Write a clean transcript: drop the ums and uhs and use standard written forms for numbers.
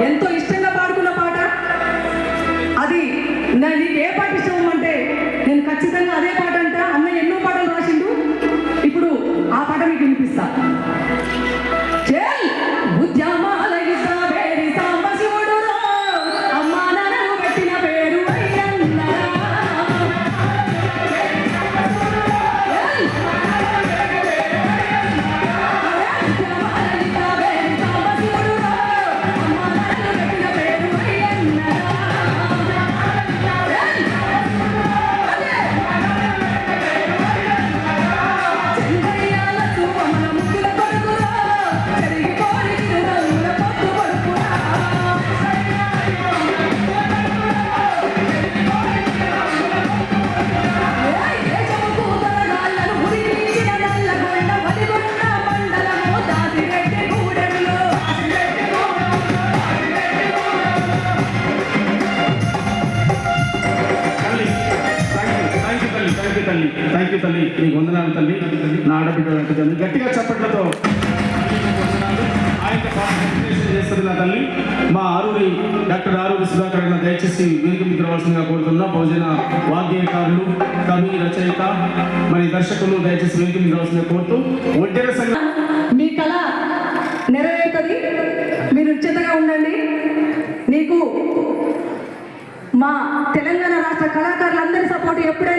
ఎంతో ఇష్టంగా పాడుకున్న పాట అది. నీకు ఏ పాట ఇష్టం అంటే నేను ఖచ్చితంగా అదే పాట అంట. అన్నయ్య ఎన్నో పాటలు రాసిండు, ఇప్పుడు ఆ పాట మీకు వినిపిస్తా. ఉద్యమాల వేరి సాంబశివుడు అమ్మా నాన్నను పెట్టిన పేరు అయ్యన్న. థ్యాంక్ యూ తల్లి, నీకు వందనాలు తల్లి. నా ఆడబిడ్డ తల్లి గట్టిగా చప్పట్లతో చేస్తుంది నా తల్లి. మా ఆరూరి డాక్టర్ ఆరూరి సుధాకర్ గారు దయచేసి వేదిక మీద రావాల్సిందిగా కోరుతున్నా. బహుజన వాగ్గేయకారులు, కవి, రచయిత, మరి దర్శకులు దయచేసి వేదిక మీద రావాల్సిందిగా కోరుతూ ఒంటెర సంఘం మీ కళ నెరవేరుతుంది. మీరు ఉచితంగా ఉండండి. నీకు మా తెలంగాణ రాష్ట్ర కళాకారులందరి సపోర్ట్ ఎప్పుడైనా